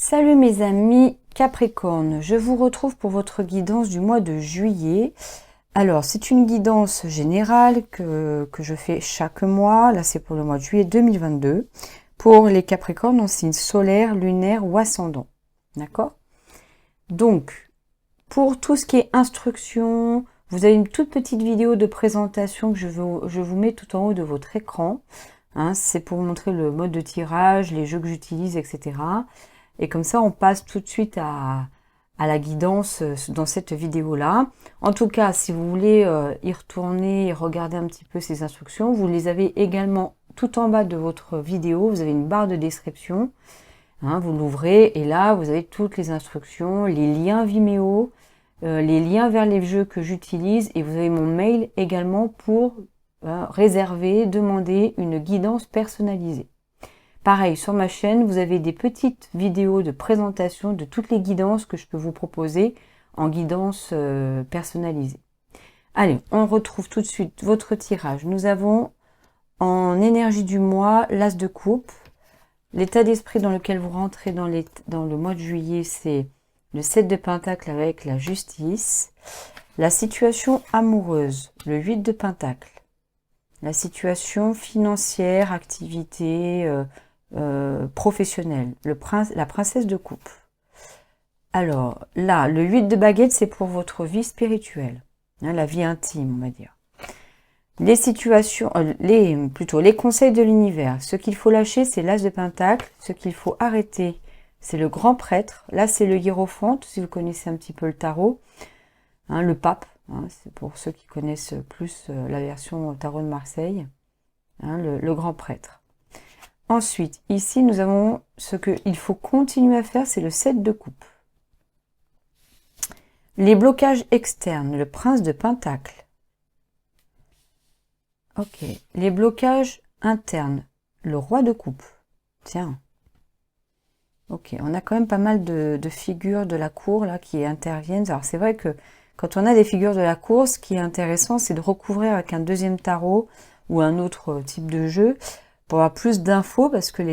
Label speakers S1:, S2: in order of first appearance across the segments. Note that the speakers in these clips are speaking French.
S1: Salut mes amis Capricorne, je vous retrouve pour votre guidance du mois de juillet. Alors, c'est une guidance générale que je fais chaque mois. Là, c'est pour le mois de juillet 2022. Pour les Capricornes en signe solaire, lunaire ou ascendant. D'accord? Donc, pour tout ce qui est instruction, vous avez une toute petite vidéo de présentation que je vous mets tout en haut de votre écran. Hein, c'est pour vous montrer le mode de tirage, les jeux que j'utilise, etc. Et comme ça, on passe tout de suite à la guidance dans cette vidéo-là. En tout cas, si vous voulez y retourner et regarder un petit peu ces instructions, vous les avez également tout en bas de votre vidéo. Vous avez une barre de description. Hein, vous l'ouvrez et là, vous avez toutes les instructions, les liens Vimeo, les liens vers les jeux que j'utilise. Et vous avez mon mail également pour réserver, demander une guidance personnalisée. Pareil, sur ma chaîne, vous avez des petites vidéos de présentation de toutes les guidances que je peux vous proposer en guidance personnalisée. Allez, on retrouve tout de suite votre tirage. Nous avons en énergie du mois l'As de coupe. L'état d'esprit dans lequel vous rentrez dans le mois de juillet, c'est le 7 de Pentacle avec la justice. La situation amoureuse, le 8 de Pentacle. La situation financière, activité professionnelle, la princesse de coupe. Alors là, le 8 de baguette, c'est pour votre vie spirituelle, hein, la vie intime, on va dire. Les situations, les conseils de l'univers. Ce qu'il faut lâcher, c'est l'As de Pentacle. Ce qu'il faut arrêter, c'est le grand prêtre. Là, c'est le hiérophante, si vous connaissez un petit peu le tarot. Hein, le pape, hein, c'est pour ceux qui connaissent plus la version tarot de Marseille. Hein, le grand prêtre. Ensuite, ici, nous avons ce qu'il faut continuer à faire, c'est le 7 de coupe. Les blocages externes, le prince de Pentacle. Ok. Les blocages internes, le roi de coupe. Tiens. Ok, on a quand même pas mal de figures de la cour là qui interviennent. Alors c'est vrai que quand on a des figures de la cour, ce qui est intéressant, c'est de recouvrir avec un deuxième tarot ou un autre type de jeu pour avoir plus d'infos, parce que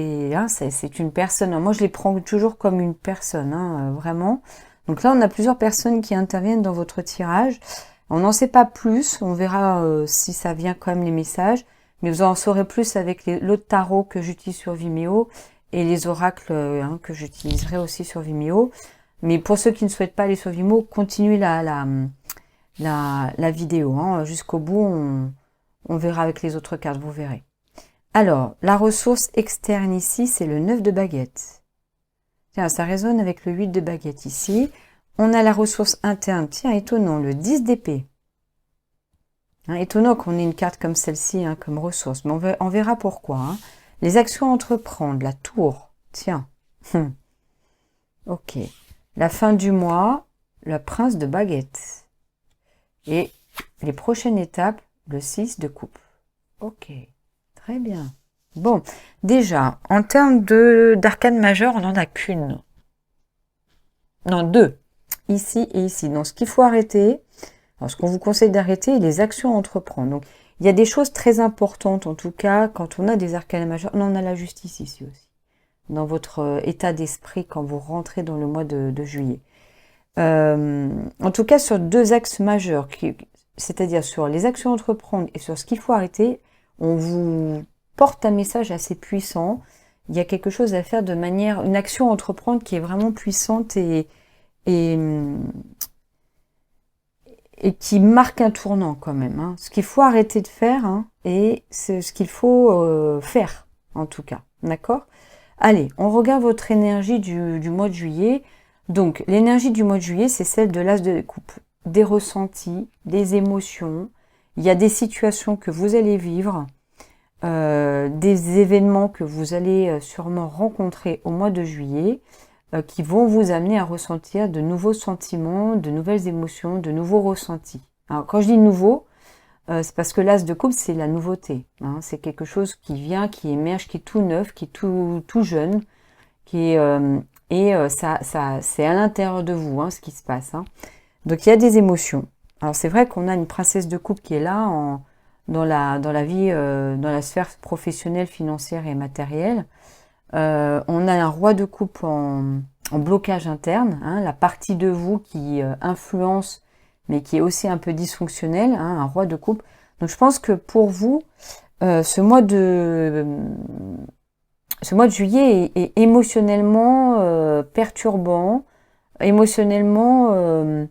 S1: c'est une personne. Alors moi, je les prends toujours comme une personne, hein, vraiment. Donc là, on a plusieurs personnes qui interviennent dans votre tirage. On n'en sait pas plus. On verra si ça vient quand même les messages. Mais vous en saurez plus avec l'autre tarot que j'utilise sur Vimeo et les oracles que j'utiliserai aussi sur Vimeo. Mais pour ceux qui ne souhaitent pas aller sur Vimeo, continuez la vidéo. Hein. Jusqu'au bout, on verra avec les autres cartes, vous verrez. Alors, la ressource externe ici, c'est le 9 de baguette. Tiens, ça résonne avec le 8 de baguette ici. On a la ressource interne, tiens, étonnant, le 10 d'épée. Hein, étonnant qu'on ait une carte comme celle-ci, hein, comme ressource, mais on verra pourquoi. Hein. Les actions à entreprendre, la tour, tiens. Ok. La fin du mois, le prince de baguette. Et les prochaines étapes, le 6 de coupe. Ok. Très bien. Bon, déjà, en termes d'arcane majeure, on n'en a qu'une. Non, deux. Ici et ici. Donc, ce qu'il faut arrêter, alors ce qu'on vous conseille d'arrêter, les actions à entreprendre. Donc, il y a des choses très importantes, en tout cas, quand on a des arcanes majeures. On a la justice ici aussi. Dans votre état d'esprit quand vous rentrez dans le mois de juillet. En tout cas, sur deux axes majeurs, c'est-à-dire sur les actions à entreprendre et sur ce qu'il faut arrêter, on vous porte un message assez puissant. Il y a quelque chose à faire de manière, une action à entreprendre qui est vraiment puissante et qui marque un tournant quand même. Hein. Ce qu'il faut arrêter de faire, hein, et c'est ce qu'il faut faire, en tout cas. D'accord ? Allez, on regarde votre énergie du mois de juillet. Donc, l'énergie du mois de juillet, c'est celle de l'As de coupe. Des ressentis, des émotions. Il y a des situations que vous allez vivre, des événements que vous allez sûrement rencontrer au mois de juillet qui vont vous amener à ressentir de nouveaux sentiments, de nouvelles émotions, de nouveaux ressentis. Alors quand je dis nouveau, c'est parce que l'As de coupe, c'est la nouveauté. Hein, c'est quelque chose qui vient, qui émerge, qui est tout neuf, qui est tout jeune, qui est, ça c'est à l'intérieur de vous ce qui se passe. Hein. Donc il y a des émotions. Alors c'est vrai qu'on a une princesse de coupe qui est là dans la vie, dans la sphère professionnelle, financière et matérielle. On a un roi de coupe en en blocage interne, hein, la partie de vous qui influence, mais qui est aussi un peu dysfonctionnelle, hein, un roi de coupe. Donc je pense que pour vous, ce mois de juillet est émotionnellement perturbant, émotionnellement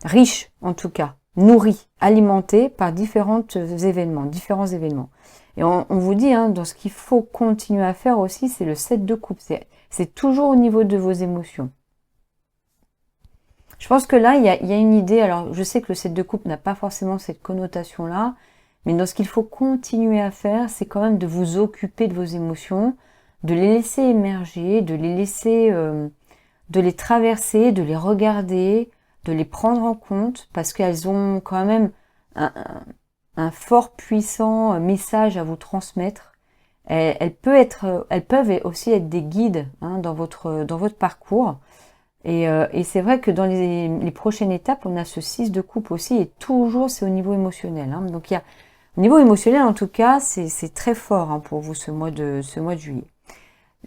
S1: riche en tout cas, nourri, alimenté par différents événements. Et on vous dit, hein, dans ce qu'il faut continuer à faire aussi, c'est le 7 de coupe. C'est toujours au niveau de vos émotions. Je pense que là, il y a une idée. Alors, je sais que le 7 de coupe n'a pas forcément cette connotation-là, mais dans ce qu'il faut continuer à faire, c'est quand même de vous occuper de vos émotions, de les laisser émerger, de les laisser, de les traverser, de les regarder, de les prendre en compte, parce qu'elles ont quand même un fort puissant message à vous transmettre. Elles peuvent aussi être des guides, hein, dans votre parcours. Et c'est vrai que dans les prochaines étapes, on a ce 6 de coupe aussi, et toujours c'est au niveau émotionnel, hein. Donc au niveau émotionnel, en tout cas, c'est très fort, hein, pour vous ce mois de juillet.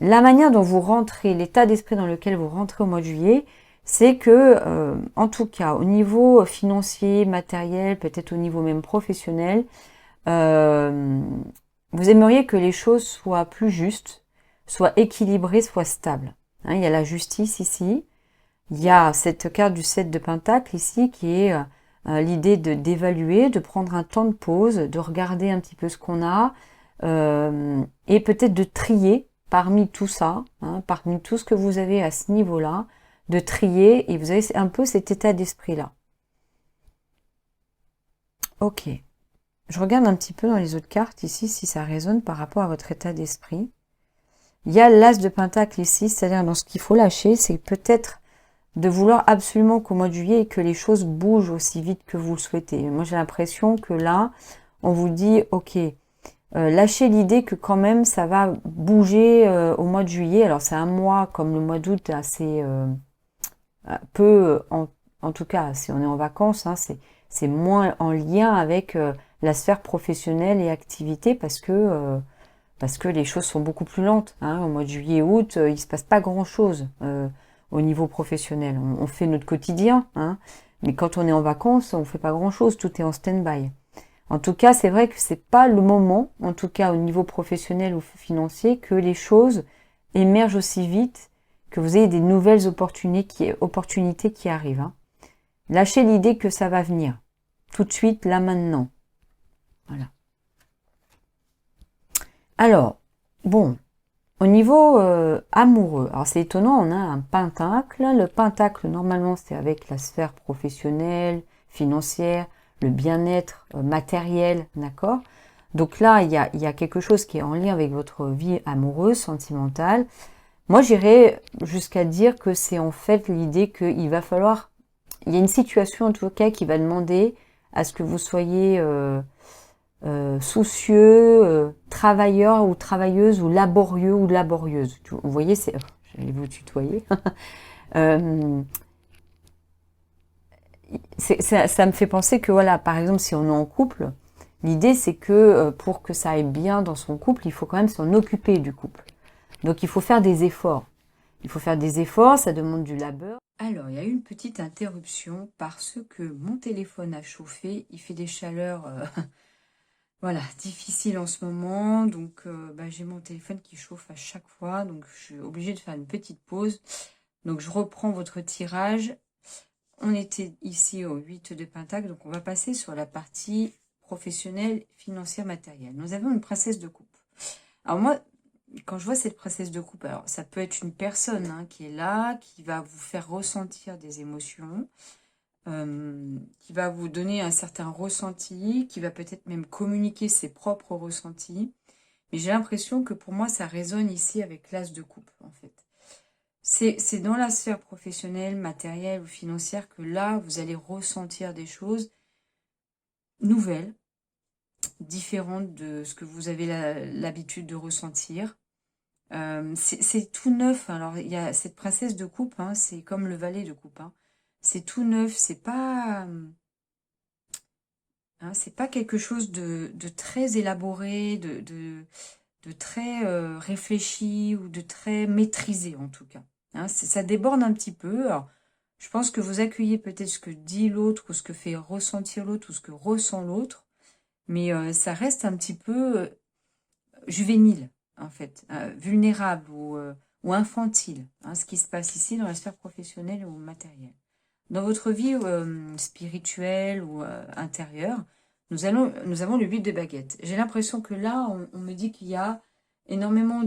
S1: La manière dont vous rentrez, l'état d'esprit dans lequel vous rentrez au mois de juillet, c'est que, en tout cas, au niveau financier, matériel, peut-être au niveau même professionnel, vous aimeriez que les choses soient plus justes, soient équilibrées, soient stables. Hein, il y a la justice ici. Il y a cette carte du 7 de Pentacle ici qui est l'idée d'évaluer, de prendre un temps de pause, de regarder un petit peu ce qu'on a, et peut-être de trier parmi tout ça, hein, parmi tout ce que vous avez à ce niveau-là, de trier, et vous avez un peu cet état d'esprit-là. Ok. Je regarde un petit peu dans les autres cartes ici, si ça résonne par rapport à votre état d'esprit. Il y a l'As de Pentacle ici, c'est-à-dire dans ce qu'il faut lâcher, c'est peut-être de vouloir absolument qu'au mois de juillet, que les choses bougent aussi vite que vous le souhaitez. Moi, j'ai l'impression que là, on vous dit, ok, lâchez l'idée que quand même, ça va bouger au mois de juillet. Alors, c'est un mois comme le mois d'août assez peu, en tout cas, si on est en vacances, hein, c'est moins en lien avec la sphère professionnelle et activité parce que les choses sont beaucoup plus lentes, hein. Au mois de juillet, août, il se passe pas grand-chose au niveau professionnel. On fait notre quotidien, hein, mais quand on est en vacances, on fait pas grand-chose, tout est en stand-by. En tout cas, c'est vrai que c'est pas le moment, en tout cas au niveau professionnel ou financier, que les choses émergent aussi vite, que vous ayez des nouvelles opportunités qui arrivent, hein. Lâchez l'idée que ça va venir, tout de suite, là, maintenant. Voilà. Alors, bon, au niveau amoureux, alors c'est étonnant, on a un pentacle. Le pentacle, normalement, c'est avec la sphère professionnelle, financière, le bien-être matériel, d'accord? Donc là, il y a quelque chose qui est en lien avec votre vie amoureuse, sentimentale. Moi, j'irais jusqu'à dire que c'est en fait l'idée qu'il va falloir... Il y a une situation, en tout cas, qui va demander à ce que vous soyez soucieux, travailleur ou travailleuse, ou laborieux ou laborieuse. Vous voyez, j'allais vous tutoyer. euh, ça me fait penser que voilà, par exemple, si on est en couple, l'idée c'est que pour que ça aille bien dans son couple, il faut quand même s'en occuper du couple. Donc il faut faire des efforts. Il faut faire des efforts, ça demande du labeur. Alors, il y a eu une petite interruption parce que mon téléphone a chauffé. Il fait des chaleurs voilà, difficiles en ce moment. Donc, j'ai mon téléphone qui chauffe à chaque fois. Donc, je suis obligée de faire une petite pause. Donc, je reprends votre tirage. On était ici au 8 de Pentacle. Donc, on va passer sur la partie professionnelle, financière, matérielle. Nous avons une princesse de coupe. Alors, moi, quand je vois cette princesse de coupe, alors ça peut être une personne, hein, qui est là, qui va vous faire ressentir des émotions, qui va vous donner un certain ressenti, qui va peut-être même communiquer ses propres ressentis. Mais j'ai l'impression que pour moi, ça résonne ici avec l'as de coupe, en fait. C'est dans la sphère professionnelle, matérielle ou financière que là, vous allez ressentir des choses nouvelles, différentes de ce que vous avez l'habitude de ressentir. C'est tout neuf. Alors, il y a cette princesse de coupe, hein, c'est comme le valet de coupe, hein. C'est tout neuf, c'est pas quelque chose de très élaboré, de très réfléchi ou de très maîtrisé en tout cas. Hein, ça déborde un petit peu. Alors, je pense que vous accueillez peut-être ce que dit l'autre, ou ce que fait ressentir l'autre, ou ce que ressent l'autre, mais ça reste un petit peu juvénile, en fait, vulnérable ou infantile, hein, ce qui se passe ici dans la sphère professionnelle ou matérielle. Dans votre vie spirituelle ou intérieure, nous avons le 8 de baguette. J'ai l'impression que là, on me dit qu'il y a énormément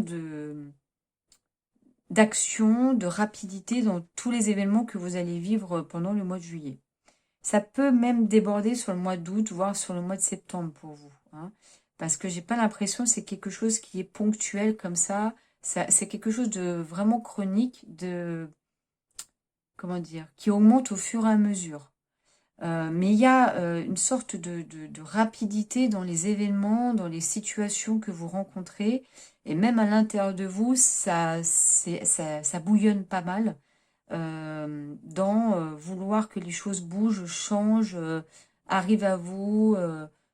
S1: d'action, de rapidité dans tous les événements que vous allez vivre pendant le mois de juillet. Ça peut même déborder sur le mois d'août, voire sur le mois de septembre pour vous, hein, parce que j'ai pas l'impression que c'est quelque chose qui est ponctuel comme ça. C'est quelque chose de vraiment chronique, de comment dire, qui augmente au fur et à mesure. Mais il y a une sorte de rapidité dans les événements, dans les situations que vous rencontrez, et même à l'intérieur de vous, ça bouillonne pas mal dans vouloir que les choses bougent, changent, arrivent à vous,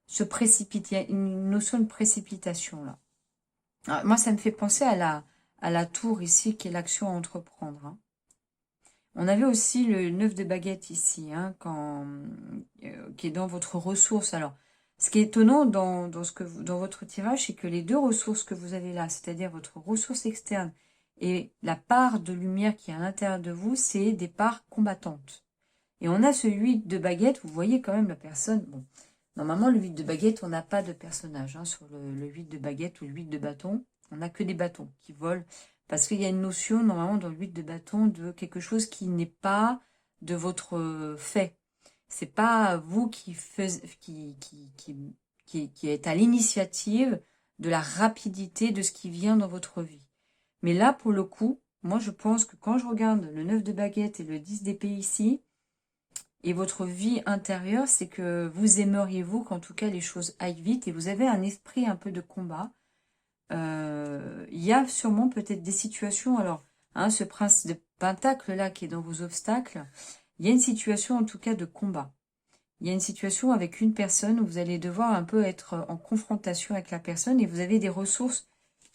S1: se précipitent. Il y a une notion de précipitation là. Ah, moi, ça me fait penser à la tour ici, qui est l'action à entreprendre, hein. On avait aussi le 9 de baguette ici, hein, qui est dans votre ressource. Alors, ce qui est étonnant dans votre tirage, c'est que les deux ressources que vous avez là, c'est-à-dire votre ressource externe et la part de lumière qui est à l'intérieur de vous, c'est des parts combattantes. Et on a ce 8 de baguette, vous voyez quand même la personne. Bon, normalement, le 8 de baguette, on n'a pas de personnage, hein, sur le 8 de baguette ou le 8 de bâton. On n'a que des bâtons qui volent. Parce qu'il y a une notion, normalement, dans le 8 de bâton, de quelque chose qui n'est pas de votre fait. C'est pas vous qui est à l'initiative de la rapidité de ce qui vient dans votre vie. Mais là, pour le coup, moi, je pense que quand je regarde le 9 de baguette et le 10 d'épée ici, et votre vie intérieure, c'est que vous aimeriez vous qu'en tout cas les choses aillent vite et vous avez un esprit un peu de combat. Il y a sûrement peut-être des situations, alors, hein, ce prince de pentacle là qui est dans vos obstacles, il y a une situation en tout cas de combat. Il y a une situation avec une personne où vous allez devoir un peu être en confrontation avec la personne et vous avez des ressources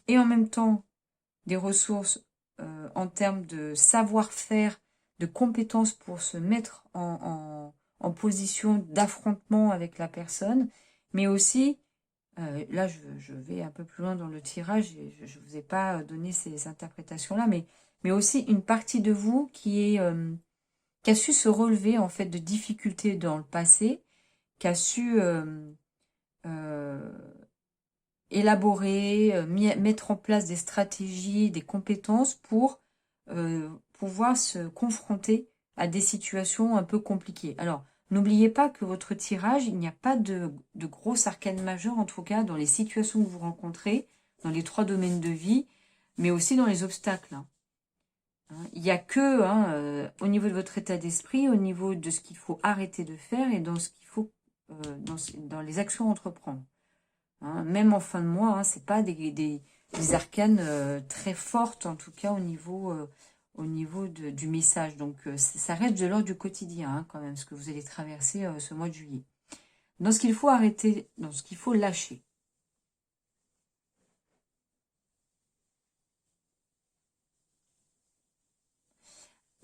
S1: et en même temps des ressources en termes de savoir-faire, de compétences pour se mettre en position d'affrontement avec la personne, mais aussi, là je vais un peu plus loin dans le tirage, et je ne vous ai pas donné ces interprétations-là, mais aussi une partie de vous qui a su se relever en fait de difficultés dans le passé, qui a su euh, élaborer, mettre en place des stratégies, des compétences pour pouvoir se confronter à des situations un peu compliquées. Alors, n'oubliez pas que votre tirage, il n'y a pas de gros arcane majeur, en tout cas dans les situations que vous rencontrez, dans les 3 domaines de vie, mais aussi dans les obstacles, hein. Il n'y a que, hein, au niveau de votre état d'esprit, au niveau de ce qu'il faut arrêter de faire et dans ce qu'il faut, dans les actions à entreprendre. Hein, même en fin de mois, hein, c'est pas des arcanes très fortes, en tout cas au niveau du message. Donc ça reste de l'ordre du quotidien, hein, quand même, ce que vous allez traverser ce mois de juillet. Dans ce qu'il faut arrêter, dans ce qu'il faut lâcher.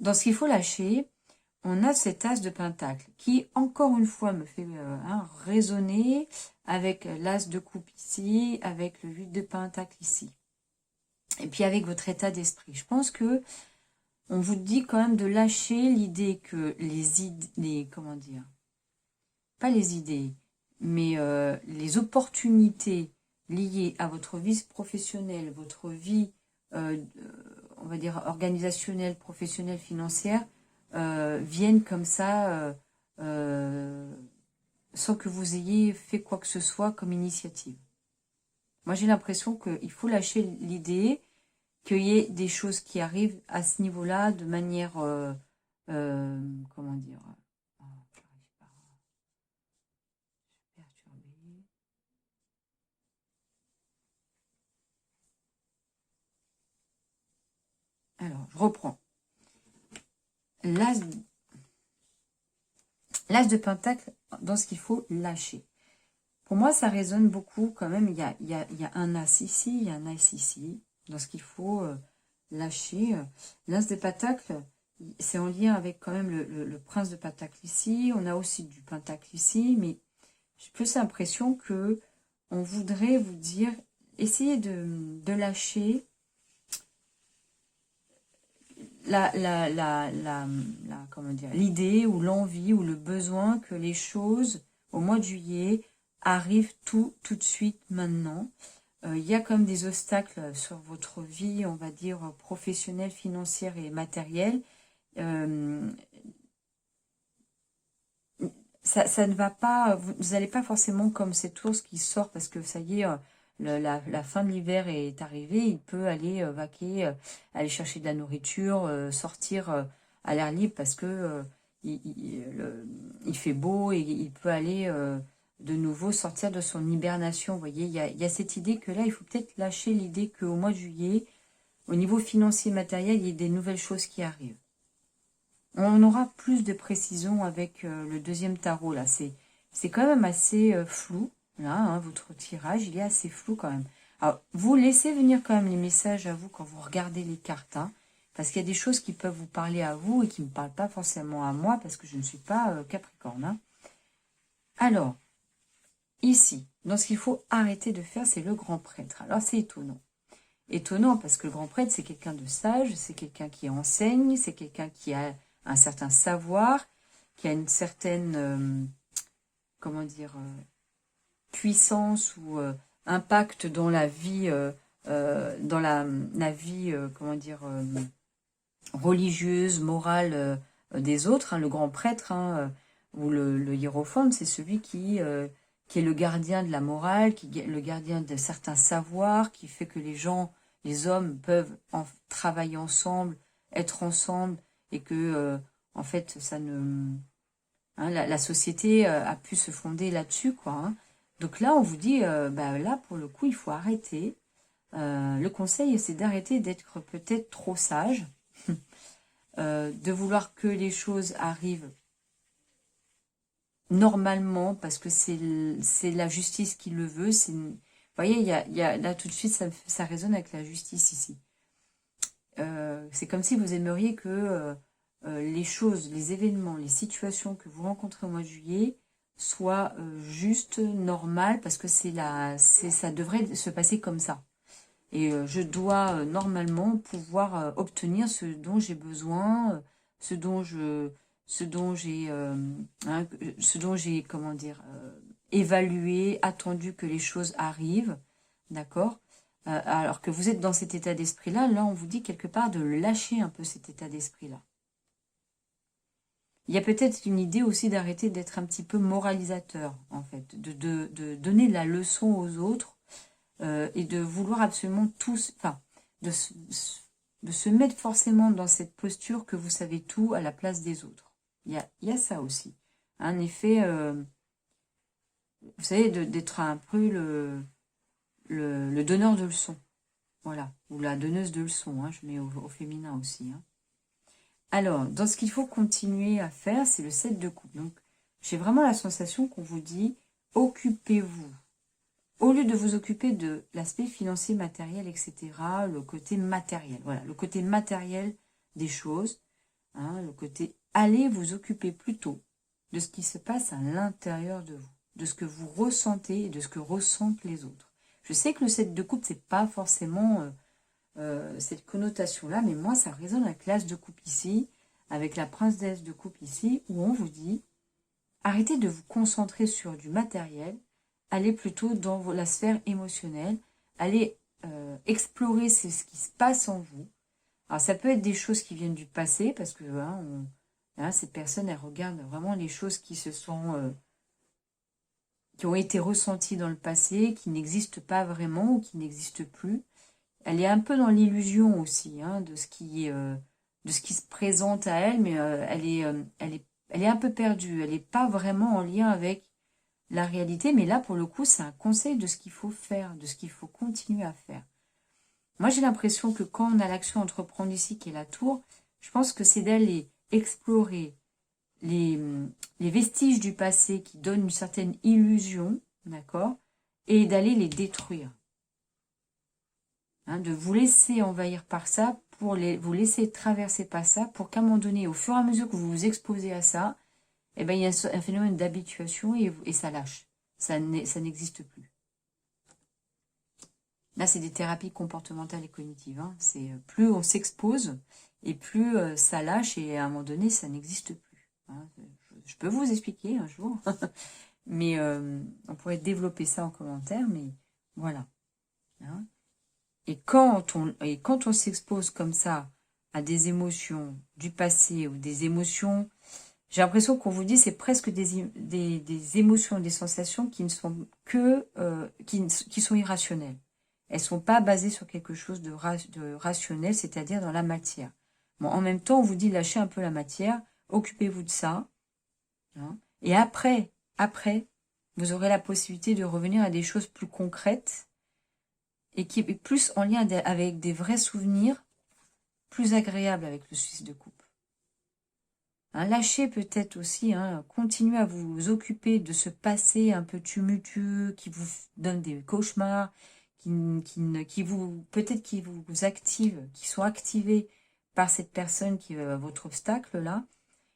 S1: Dans ce qu'il faut lâcher, on a cet as de pentacle qui, encore une fois, me fait résonner avec l'as de coupe ici, avec le 8 de pentacle ici. Et puis avec votre état d'esprit. Je pense que on vous dit quand même de lâcher l'idée que les idées, comment dire, pas les idées, mais les opportunités liées à votre vie professionnelle, votre vie, on va dire, organisationnelle, professionnelle, financière, viennent comme ça, sans que vous ayez fait quoi que ce soit comme initiative. Moi, j'ai l'impression qu'il faut lâcher l'idée qu'il y ait des choses qui arrivent à ce niveau-là de manière, comment dire, oh, j'arrive pas à perturber. Alors, je reprends. L'as de pentacle dans ce qu'il faut lâcher. Pour moi, ça résonne beaucoup quand même. Il y a un as ici, il y a un as ici, dans ce qu'il faut lâcher. L'As de Pentacle, c'est en lien avec quand même le Prince de Pentacle ici. On a aussi du Pentacle ici, mais j'ai plus l'impression que on voudrait vous dire, essayez de lâcher comment dire, l'idée ou l'envie ou le besoin que les choses au mois de juillet arrivent tout de suite maintenant. Il y a comme des obstacles sur votre vie, on va dire professionnelle, financière et matérielle. Ça ne va pas, vous n'allez pas forcément comme cet ours qui sort parce que ça y est, la fin de l'hiver est arrivée, il peut aller vaquer, aller chercher de la nourriture, sortir à l'air libre parce que il fait beau et il peut aller de nouveau sortir de son hibernation. Vous voyez, il y a cette idée que là, il faut peut-être lâcher l'idée qu'au mois de juillet, au niveau financier et matériel, il y a des nouvelles choses qui arrivent. On aura plus de précision avec le deuxième tarot, là. C'est quand même assez flou, là, hein, votre tirage, il est assez flou quand même. Alors, vous laissez venir quand même les messages à vous quand vous regardez les cartes, hein, parce qu'il y a des choses qui peuvent vous parler à vous et qui ne me parlent pas forcément à moi, parce que je ne suis pas Capricorne. Hein. Alors, ici, donc ce qu'il faut arrêter de faire, c'est le grand prêtre. Alors, c'est étonnant. Étonnant, parce que le grand prêtre, c'est quelqu'un de sage, c'est quelqu'un qui enseigne, c'est quelqu'un qui a un certain savoir, qui a une certaine, comment dire, puissance ou impact dans la vie, dans la vie, comment dire, religieuse, morale des autres. Hein, le grand prêtre hein, ou le hiérophante, c'est celui qui est le gardien de la morale, qui est le gardien de certains savoirs, qui fait que les gens, les hommes peuvent travailler ensemble, être ensemble, et que en fait ça ne la société a pu se fonder là-dessus quoi hein. Donc là on vous dit bah, là pour le coup il faut arrêter. Le conseil c'est d'arrêter d'être peut-être trop sage, de vouloir que les choses arrivent normalement parce que c'est la justice qui le veut. Vous voyez, il y a là tout de suite ça résonne avec la justice ici. C'est comme si vous aimeriez que les choses, les événements, les situations que vous rencontrez au mois de juillet soient juste normales parce que ça devrait se passer comme ça. Et je dois normalement pouvoir obtenir ce dont j'ai besoin, ce dont j'ai comment dire évalué, attendu que les choses arrivent, d'accord. Alors que vous êtes dans cet état d'esprit-là, là on vous dit quelque part de lâcher un peu cet état d'esprit-là. Il y a peut-être une idée aussi d'arrêter d'être un petit peu moralisateur, en fait, de donner de la leçon aux autres et de vouloir absolument tous, enfin, de se mettre forcément dans cette posture que vous savez tout à la place des autres. Il y a ça aussi. Un effet, vous savez, d'être un peu le donneur de leçons. Voilà, ou la donneuse de leçons, hein, je mets au féminin aussi. Hein. Alors, dans ce qu'il faut continuer à faire, c'est le 7 de coupe. Donc, j'ai vraiment la sensation qu'on vous dit, occupez-vous. Au lieu de vous occuper de l'aspect financier, matériel, etc., le côté matériel, voilà, le côté matériel des choses, hein, le côté, allez vous occuper plutôt de ce qui se passe à l'intérieur de vous, de ce que vous ressentez et de ce que ressentent les autres. Je sais que le 7 de coupe, c'est pas forcément cette connotation-là, mais moi, ça résonne avec l'as de coupe ici, avec la princesse de coupe ici, où on vous dit, arrêtez de vous concentrer sur du matériel, allez plutôt dans la sphère émotionnelle, allez explorer ce qui se passe en vous. Alors, ça peut être des choses qui viennent du passé, parce que cette personne, elle regarde vraiment les choses qui qui ont été ressenties dans le passé, qui n'existent pas vraiment ou qui n'existent plus. Elle est un peu dans l'illusion aussi hein, de ce qui se présente à elle, mais elle est un peu perdue. Elle n'est pas vraiment en lien avec la réalité, mais là, pour le coup, c'est un conseil de ce qu'il faut faire, de ce qu'il faut continuer à faire. Moi, j'ai l'impression que quand on a l'action entreprendre ici, qui est la tour, je pense que c'est d'aller explorer les vestiges du passé qui donnent une certaine illusion, d'accord, et d'aller les détruire. Hein, de vous laisser envahir par ça pour vous laisser traverser pas ça, pour qu'à un moment donné, au fur et à mesure que vous vous exposez à ça, eh ben, il y a un phénomène d'habituation et ça lâche. Ça n'existe plus. Là, c'est des thérapies comportementales et cognitives. Hein. C'est plus on s'expose et plus ça lâche et à un moment donné, ça n'existe plus. Hein. Je peux vous expliquer un jour, mais on pourrait développer ça en commentaire, mais voilà. Hein. Et quand on s'expose comme ça à des émotions du passé ou des émotions, j'ai l'impression qu'on vous dit c'est presque des émotions, des sensations qui ne sont que qui sont irrationnelles. Elles sont pas basées sur quelque chose de rationnel, c'est-à-dire dans la matière. Bon, en même temps, on vous dit lâchez un peu la matière, occupez-vous de ça, hein, et après, vous aurez la possibilité de revenir à des choses plus concrètes et qui est plus en lien avec des vrais souvenirs, plus agréables avec le suicide de couple. Hein, lâchez peut-être aussi, hein, continuez à vous occuper de ce passé un peu tumultueux qui vous donne des cauchemars, qui vous peut-être qui vous active, qui sont activés par cette personne qui est votre obstacle là.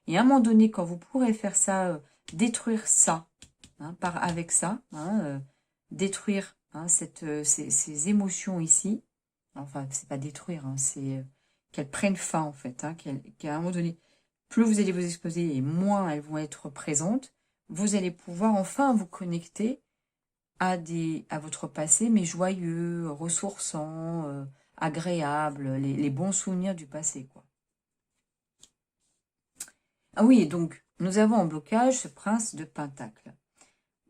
S1: Et à un moment donné, quand vous pourrez faire ça, détruire ça, hein, avec ça, hein, détruire hein, ces émotions ici. Enfin, c'est pas détruire, hein, c'est qu'elles prennent fin en fait, hein, qu'à un moment donné, plus vous allez vous exposer et moins elles vont être présentes, vous allez pouvoir enfin vous connecter à votre passé, mais joyeux, ressourçant, agréable, les bons souvenirs du passé, quoi. Ah oui, donc, nous avons en blocage ce prince de Pentacle.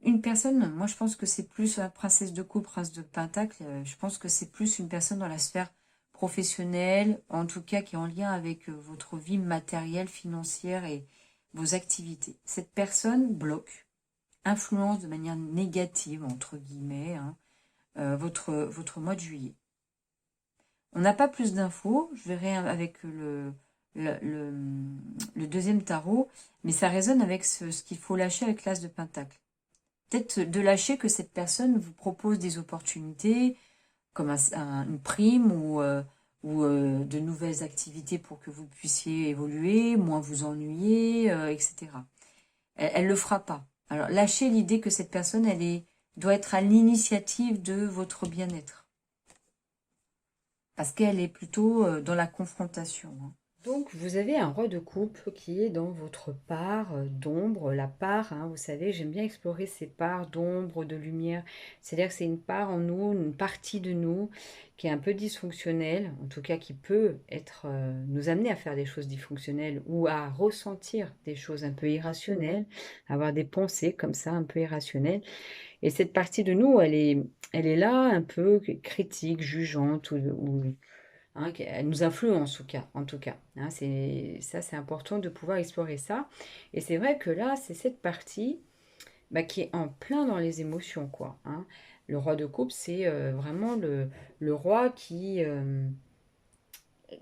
S1: Une personne, moi je pense que c'est plus la princesse de coupe, prince de Pentacle, je pense que c'est plus une personne dans la sphère professionnelle, en tout cas qui est en lien avec votre vie matérielle, financière et vos activités. Cette personne bloque, influence de manière négative, entre guillemets, hein, votre mois de juillet. On n'a pas plus d'infos, je verrai avec le deuxième tarot, mais ça résonne avec ce qu'il faut lâcher avec l'as de Pentacle. Peut-être de lâcher que cette personne vous propose des opportunités, comme une prime ou de nouvelles activités pour que vous puissiez évoluer, moins vous ennuyer, etc. Elle le fera pas. Alors, lâchez l'idée que cette personne, doit être à l'initiative de votre bien-être. Parce qu'elle est plutôt dans la confrontation. Hein. Donc, vous avez un roi de coupe qui est dans votre part d'ombre, la part, hein, vous savez, j'aime bien explorer ces parts d'ombre, de lumière. C'est-à-dire que c'est une part en nous, une partie de nous qui est un peu dysfonctionnelle, en tout cas qui peut être, nous amener à faire des choses dysfonctionnelles ou à ressentir des choses un peu irrationnelles, avoir des pensées comme ça un peu irrationnelles. Et cette partie de nous, elle est là un peu critique, jugeante ou hein, elle nous influence en tout cas. Hein, c'est important de pouvoir explorer ça. Et c'est vrai que là, c'est cette partie bah, qui est en plein dans les émotions, quoi. Hein. Le roi de coupe, c'est vraiment le roi qui, euh,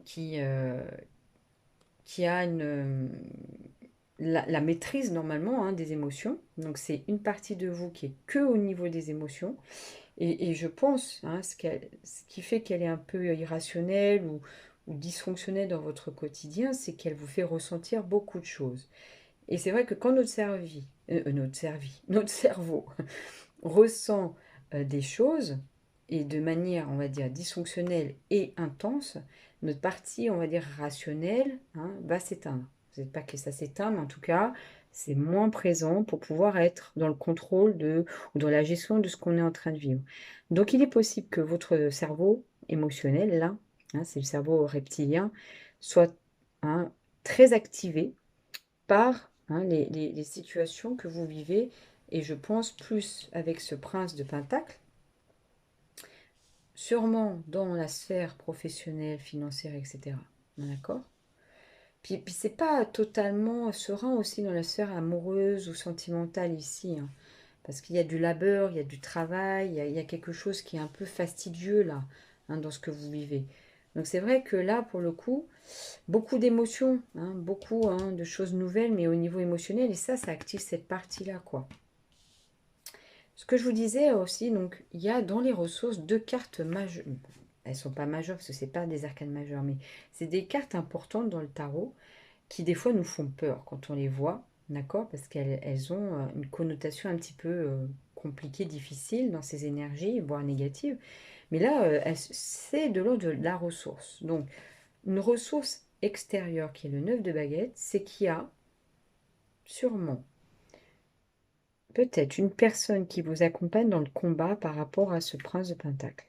S1: qui a la maîtrise normalement hein, des émotions. Donc c'est une partie de vous qui est que au niveau des émotions. Et je pense, hein, ce qui fait qu'elle est un peu irrationnelle ou dysfonctionnelle dans votre quotidien, c'est qu'elle vous fait ressentir beaucoup de choses. Et c'est vrai que quand notre cerveau ressent des choses, et de manière, on va dire, dysfonctionnelle et intense, notre partie, on va dire, rationnelle, hein, va s'éteindre. Vous n'êtes pas que ça s'éteint, mais en tout cas, c'est moins présent pour pouvoir être dans le contrôle ou dans la gestion de ce qu'on est en train de vivre. Donc, il est possible que votre cerveau émotionnel, là, hein, c'est le cerveau reptilien, soit hein, très activé par hein, les situations que vous vivez. Et je pense plus avec ce prince de Pentacle, sûrement dans la sphère professionnelle, financière, etc. D'accord. Puis c'est pas totalement serein aussi dans la sphère amoureuse ou sentimentale ici. Hein, parce qu'il y a du labeur, il y a du travail, il y a quelque chose qui est un peu fastidieux là, hein, dans ce que vous vivez. Donc c'est vrai que là, pour le coup, beaucoup d'émotions, hein, beaucoup hein, de choses nouvelles, mais au niveau émotionnel, et ça active cette partie-là, quoi. Ce que je vous disais aussi, donc, il y a dans les ressources deux cartes majeures. elles sont pas majeures, parce que c'est pas des arcanes majeures, mais c'est des cartes importantes dans le tarot qui des fois nous font peur quand on les voit, d'accord? Parce qu'elles ont une connotation un petit peu compliquée, difficile dans ces énergies, voire négatives. Mais là, c'est de l'ordre de la ressource. Donc, une ressource extérieure qui est le 9 de baguette, c'est qu'il y a sûrement peut-être une personne qui vous accompagne dans le combat par rapport à ce prince de pentacle.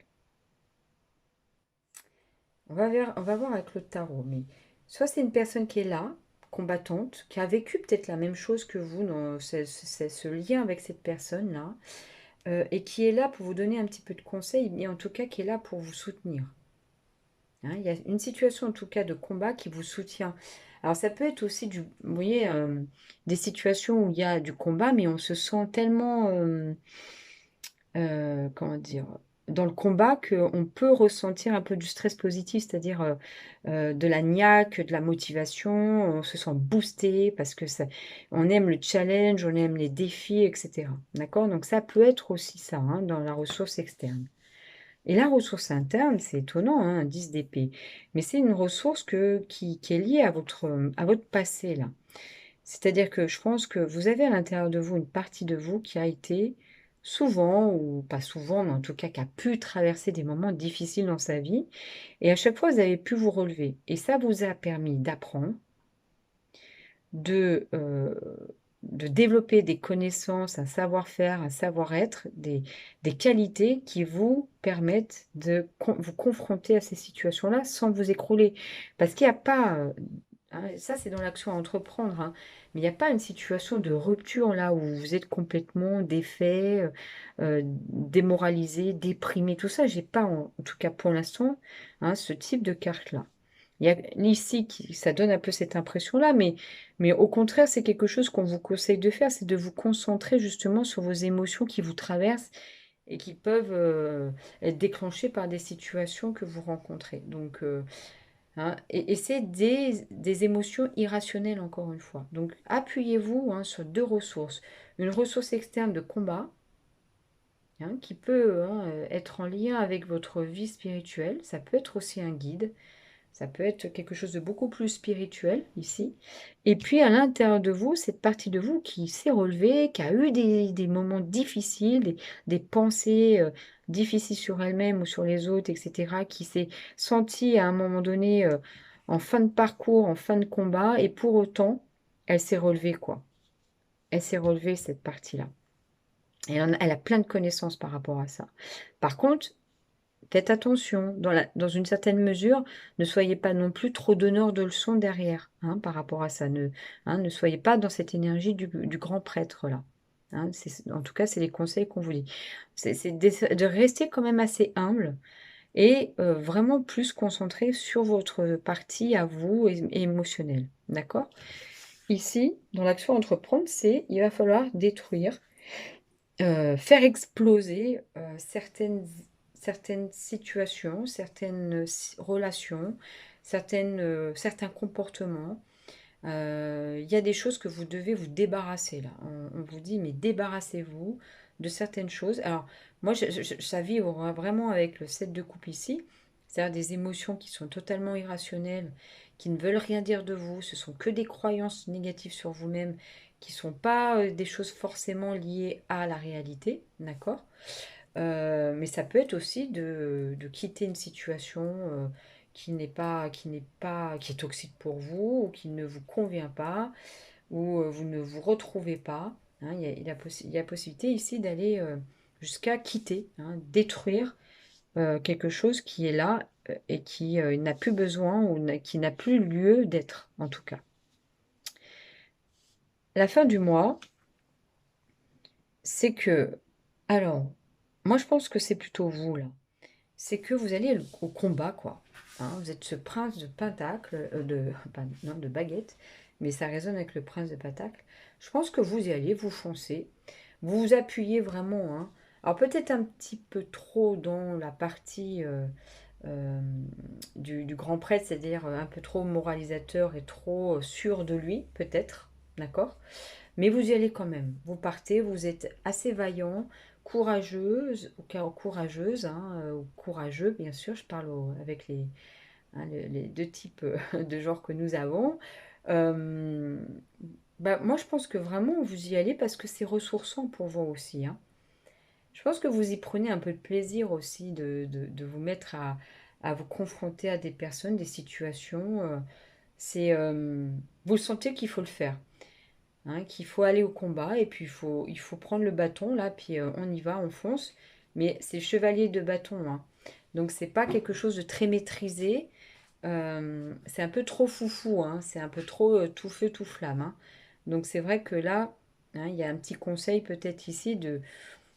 S1: On va voir avec le tarot, mais soit c'est une personne qui est là, combattante, qui a vécu peut-être la même chose que vous dans ce lien avec cette personne-là, et qui est là pour vous donner un petit peu de conseils, mais en tout cas qui est là pour vous soutenir. Hein, il y a une situation en tout cas de combat qui vous soutient. Alors ça peut être aussi vous voyez, des situations où il y a du combat, mais on se sent tellement, comment dire, dans le combat qu'on peut ressentir un peu du stress positif, c'est-à-dire de la niaque, de la motivation, on se sent boosté parce que on aime le challenge, on aime les défis, etc. D'accord? Donc ça peut être aussi ça, hein, dans la ressource externe. Et la ressource interne, c'est étonnant, hein, un 10 d'épée, mais c'est une ressource qui est liée à votre passé, là. C'est-à-dire que je pense que vous avez à l'intérieur de vous une partie de vous qui a été souvent, ou pas souvent, mais en tout cas qui a pu traverser des moments difficiles dans sa vie, et à chaque fois, vous avez pu vous relever. Et ça vous a permis d'apprendre, de, euh, de développer des connaissances, un savoir-faire, un savoir-être, des qualités qui vous permettent de vous confronter à ces situations-là sans vous écrouler. Parce qu'il n'y a pas, hein, ça c'est dans l'action à entreprendre, hein, mais il n'y a pas une situation de rupture là où vous êtes complètement défait, démoralisé, déprimé, tout ça. J'ai pas, en tout cas pour l'instant, hein, ce type de carte-là. Il y a ici, ça donne un peu cette impression-là, mais au contraire, c'est quelque chose qu'on vous conseille de faire, c'est de vous concentrer justement sur vos émotions qui vous traversent et qui peuvent être déclenchées par des situations que vous rencontrez. Donc, hein, et c'est des émotions irrationnelles, encore une fois. Donc, appuyez-vous, hein, sur deux ressources. Une ressource externe de combat, hein, qui peut, hein, être en lien avec votre vie spirituelle. Ça peut être aussi un guide. Ça peut être quelque chose de beaucoup plus spirituel ici. Et puis à l'intérieur de vous, cette partie de vous qui s'est relevée, qui a eu des moments difficiles, des pensées difficiles sur elle-même ou sur les autres, etc., qui s'est sentie à un moment donné en fin de parcours, en fin de combat, et pour autant, elle s'est relevée, quoi. Elle s'est relevée, cette partie-là. Et elle a plein de connaissances par rapport à ça. Par contre, faites attention, dans une certaine mesure, ne soyez pas non plus trop donneur de leçons derrière, hein, par rapport à ça. Ne soyez pas dans cette énergie du grand prêtre là. Hein, en tout cas, c'est les conseils qu'on vous dit. C'est de rester quand même assez humble et vraiment plus concentré sur votre partie à vous et émotionnelle. D'accord? Ici, dans l'action entreprendre, il va falloir détruire, faire exploser certaines situations, certaines relations, certains comportements. Il y a des choses que vous devez vous débarrasser là. On vous dit, mais débarrassez-vous de certaines choses. Alors, moi, ça vit vraiment avec le 7 de coupe ici. C'est-à-dire des émotions qui sont totalement irrationnelles, qui ne veulent rien dire de vous. Ce sont que des croyances négatives sur vous-même, qui ne sont pas des choses forcément liées à la réalité. D'accord? Mais ça peut être aussi de quitter une situation qui est toxique pour vous, ou qui ne vous convient pas, ou vous ne vous retrouvez pas. Hein. Il y a possibilité ici d'aller jusqu'à quitter, hein, détruire quelque chose qui est là et qui n'a plus besoin ou qui n'a plus lieu d'être, en tout cas. La fin du mois, c'est que, alors, moi je pense que c'est plutôt vous là. C'est que vous allez au combat, quoi. Hein, vous êtes ce prince de pentacle, non, de baguette, mais ça résonne avec le prince de pentacle. Je pense que vous y allez, vous foncez, vous vous appuyez vraiment, hein. Alors peut-être un petit peu trop dans la partie euh, du grand prêtre, c'est-à-dire un peu trop moralisateur et trop sûr de lui, peut-être, d'accord? Mais vous y allez quand même. Vous partez, vous êtes assez vaillant, courageuse courageuse, hein, ou courageux, bien sûr, je parle avec les deux types de genres que nous avons. Bah, moi, je pense que vraiment, vous y allez parce que c'est ressourçant pour vous aussi, hein. Je pense que vous y prenez un peu de plaisir aussi de vous mettre à vous confronter à des personnes, des situations. Vous sentez qu'il faut le faire, hein, qu'il faut aller au combat et puis il faut prendre le bâton là, puis on y va, on fonce. Mais c'est chevalier de bâton, hein. Donc c'est pas quelque chose de très maîtrisé. C'est un peu trop foufou, hein, c'est un peu trop tout feu, tout flamme, hein. Donc c'est vrai que là, hein, il y a un petit conseil peut-être ici de,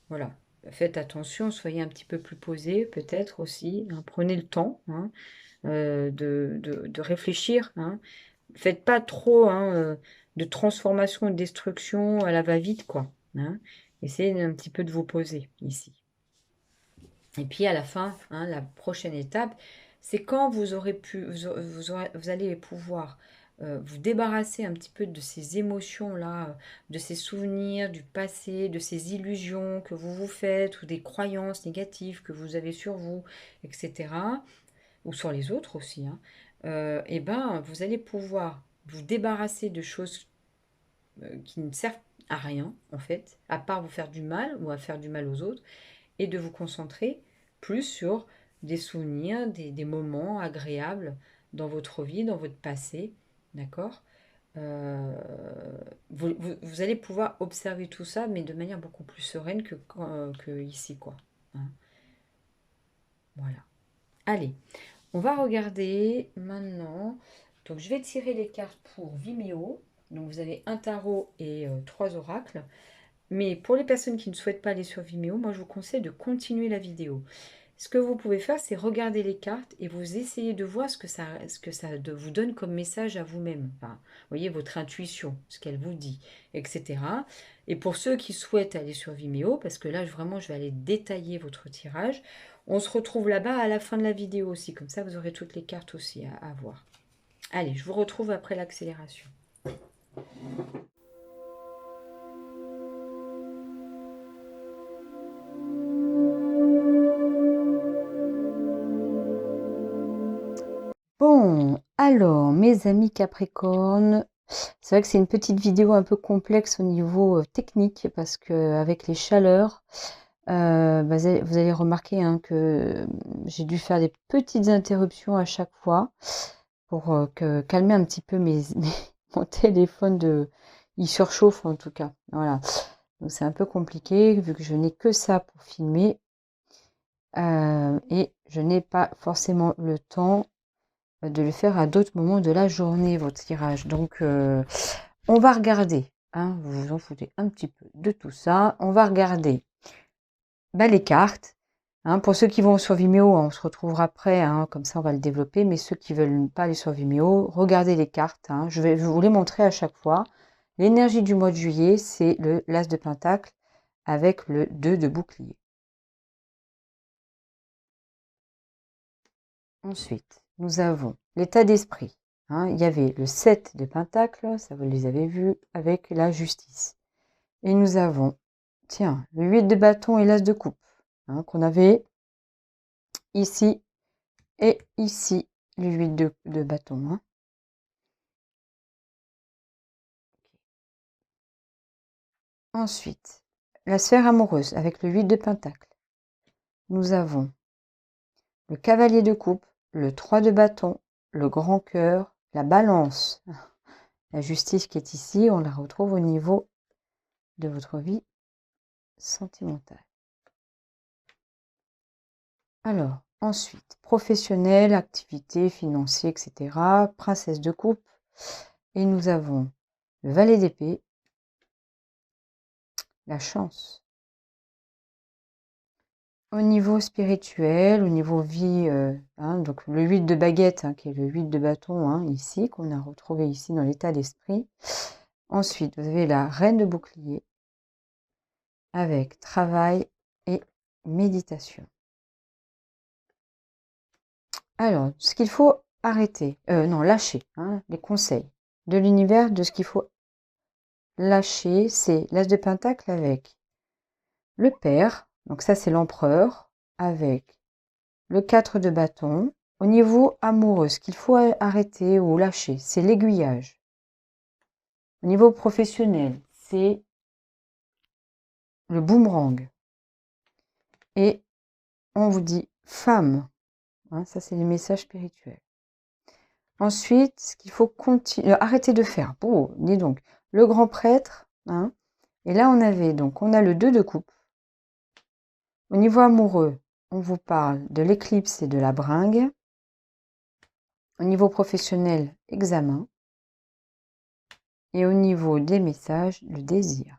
S1: voilà, faites attention, soyez un petit peu plus posé peut-être aussi, hein, prenez le temps, hein, de réfléchir, hein. Faites pas trop, hein, de transformation et de destruction à la va-vite, quoi, hein. Essayez un petit peu de vous poser ici. Et puis à la fin, hein, la prochaine étape, c'est quand vous aurez pu, vous allez pouvoir vous débarrasser un petit peu de ces émotions-là, de ces souvenirs du passé, de ces illusions que vous vous faites ou des croyances négatives que vous avez sur vous, etc. Ou sur les autres aussi, hein. Et ben, vous allez pouvoir vous débarrasser de choses qui ne servent à rien, en fait, à part vous faire du mal ou à faire du mal aux autres et de vous concentrer plus sur des souvenirs, des moments agréables dans votre vie, dans votre passé, d'accord. Euh, vous allez pouvoir observer tout ça, mais de manière beaucoup plus sereine que ici, quoi, hein. Voilà. Allez, on va regarder maintenant. Donc, je vais tirer les cartes pour Vimeo. Donc, vous avez un tarot et 3 oracles. Mais pour les personnes qui ne souhaitent pas aller sur Vimeo, moi je vous conseille de continuer la vidéo. Ce que vous pouvez faire, c'est regarder les cartes et vous essayez de voir vous donne comme message à vous-même. Enfin, vous voyez, votre intuition, ce qu'elle vous dit, etc. Et pour ceux qui souhaitent aller sur Vimeo, parce que là, vraiment, je vais aller détailler votre tirage, on se retrouve là-bas à la fin de la vidéo aussi. Comme ça, vous aurez toutes les cartes aussi à voir. Allez, je vous retrouve après l'accélération. Bon, alors, mes amis Capricorne, c'est vrai que c'est une petite vidéo un peu complexe au niveau technique parce que avec les chaleurs, vous allez remarquer, hein, que j'ai dû faire des petites interruptions à chaque fois pour calmer un petit peu mon téléphone. Il surchauffe en tout cas. Voilà. Donc c'est un peu compliqué vu que je n'ai que ça pour filmer et je n'ai pas forcément le temps de le faire à d'autres moments de la journée, votre tirage. Donc, on va regarder, hein, vous vous en foutez un petit peu de tout ça. On va regarder les cartes. Hein, pour ceux qui vont sur Vimeo, on se retrouvera après, hein, comme ça on va le développer. Mais ceux qui ne veulent pas aller sur Vimeo, regardez les cartes. Hein, je vais vous les montrer à chaque fois. L'énergie du mois de juillet, c'est l'As de Pentacle avec le 2 de bouclier. Ensuite, nous avons l'état d'esprit. Hein, il y avait le 7 de Pentacle, ça vous les avez vus, avec la justice. Et nous avons, tiens, le 8 de bâton et l'As de coupe, hein, qu'on avait ici et ici, le 8 de bâton. Hein. Ensuite, la sphère amoureuse avec le 8 de Pentacle. Nous avons le cavalier de coupe, le 3 de bâton, le grand cœur, la balance. La justice qui est ici, on la retrouve au niveau de votre vie sentimentale. Alors, ensuite, professionnel, activité, financier, etc. Princesse de coupe. Et nous avons le valet d'épée, la chance. Au niveau spirituel, au niveau vie, hein, donc le 8 de baguette, hein, qui est le 8 de bâton, hein, ici, qu'on a retrouvé ici dans l'état d'esprit. Ensuite, vous avez la reine de bouclier, avec travail et méditation. Alors, ce qu'il faut arrêter, non, lâcher, hein, les conseils de l'univers, de ce qu'il faut lâcher, c'est l'As de Pentacle avec le pair, donc ça c'est l'empereur, avec le 4 de bâton. Au niveau amoureux, ce qu'il faut arrêter ou lâcher, c'est l'aiguillage. Au niveau professionnel, c'est le boomerang. Et on vous dit femme. Hein, ça, c'est les messages spirituels. Ensuite, ce qu'il faut arrêter de faire. Oh, dis donc, le grand prêtre. Hein, et là, on a le 2 de coupe. Au niveau amoureux, on vous parle de l'éclipse et de la bringue. Au niveau professionnel, examen. Et au niveau des messages, le désir.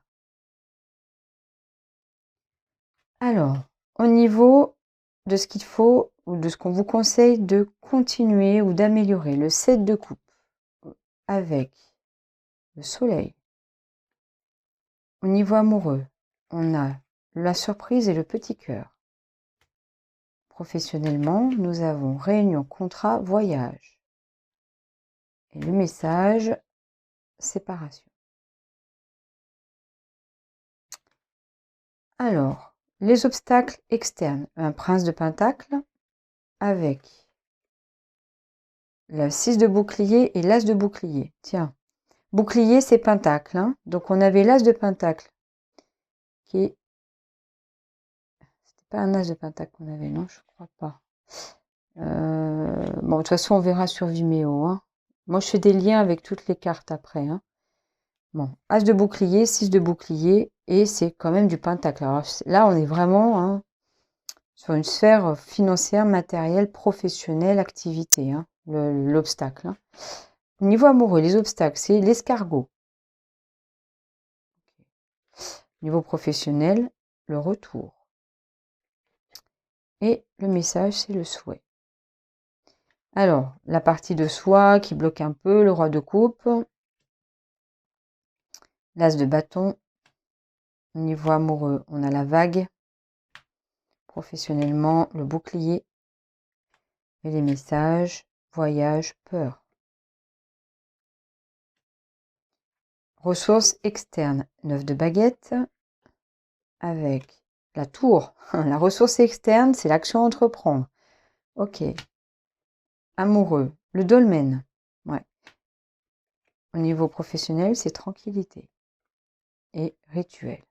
S1: Alors, au niveau de ce qu'il faut ou de ce qu'on vous conseille de continuer ou d'améliorer, le 7 de coupe avec le soleil. Au niveau amoureux, on a la surprise et le petit cœur. Professionnellement, nous avons réunion, contrat, voyage. Et le message, séparation. Alors, les obstacles externes. Un prince de pentacle avec le 6 de bouclier et l'as de bouclier. Tiens, bouclier, c'est pentacle. Hein, donc, on avait l'as de pentacle qui est... C'était pas un as de pentacle qu'on avait, non, je crois pas. Bon, de toute façon, on verra sur Vimeo. Hein. Moi, je fais des liens avec toutes les cartes après. Hein. Bon, as de bouclier, 6 de bouclier, et c'est quand même du pentacle. Alors là, on est vraiment sur une sphère financière, matérielle, professionnelle, activité, hein, l'obstacle. Hein. Au niveau amoureux, les obstacles, c'est l'escargot. Au niveau professionnel, le retour. Et le message, c'est le souhait. Alors, la partie de soi qui bloque un peu, le roi de coupe, l'as de bâton. Au niveau amoureux, on a la vague. Professionnellement, le bouclier. Et les messages, voyage, peur. Ressources externes, 9 de baguette. Avec la tour. La ressource externe, c'est l'action à entreprendre. Ok. Amoureux, le dolmen. Ouais. Au niveau professionnel, c'est tranquillité. Et rituel.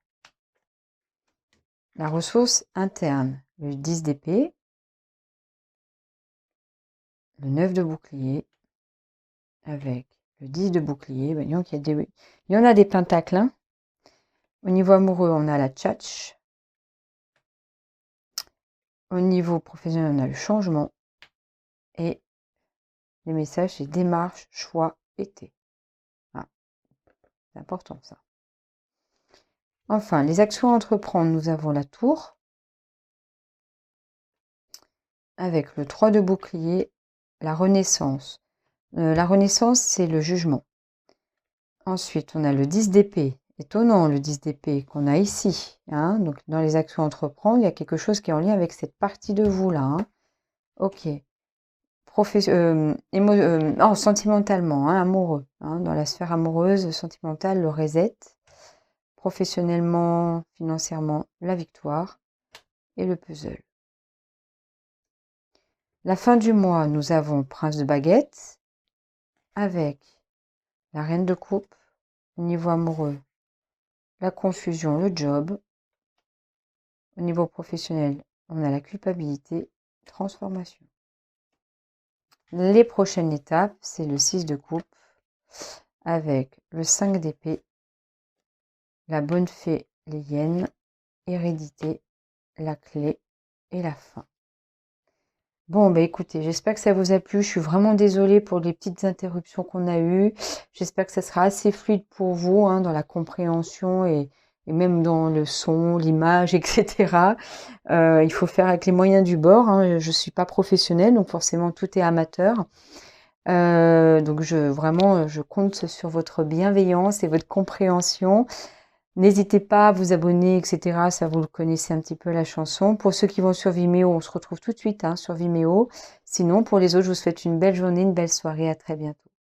S1: La ressource interne, le 10 d'épée, le 9 de bouclier, avec le 10 de bouclier. Ben, donc il y en a des pentacles. Hein. Au niveau amoureux, on a la tchatch. Au niveau professionnel, on a le changement. Et les messages, c'est démarche, choix, été. Ah, c'est important ça. Enfin, les actions à entreprendre, nous avons la tour. Avec le 3 de bouclier, la renaissance. La renaissance, c'est le jugement. Ensuite, on a le 10 d'épée. Étonnant, le 10 d'épée qu'on a ici. Hein. Donc, dans les actions à entreprendre, il y a quelque chose qui est en lien avec cette partie de vous là. Hein. Ok. Sentimentalement, hein, amoureux. Hein, dans la sphère amoureuse, sentimentale, le reset. Professionnellement, financièrement, la victoire. Et le puzzle. La fin du mois, nous avons Prince de baguette avec la reine de coupe, au niveau amoureux, la confusion, le job. Au niveau professionnel, on a la culpabilité, transformation. Les prochaines étapes, c'est le 6 de coupe avec le 5 d'épée, la bonne fée, les hyènes, hérédité, la clé et la fin. Bon, bah écoutez, j'espère que ça vous a plu. Je suis vraiment désolée pour les petites interruptions qu'on a eues. J'espère que ça sera assez fluide pour vous hein, dans la compréhension et même dans le son, l'image, etc. Il faut faire avec les moyens du bord. Hein. Je suis pas professionnelle, donc forcément tout est amateur. Donc je compte sur votre bienveillance et votre compréhension. N'hésitez pas à vous abonner, etc. Ça, vous le connaissez un petit peu la chanson. Pour ceux qui vont sur Vimeo, on se retrouve tout de suite hein, sur Vimeo. Sinon, pour les autres, je vous souhaite une belle journée, une belle soirée. À très bientôt.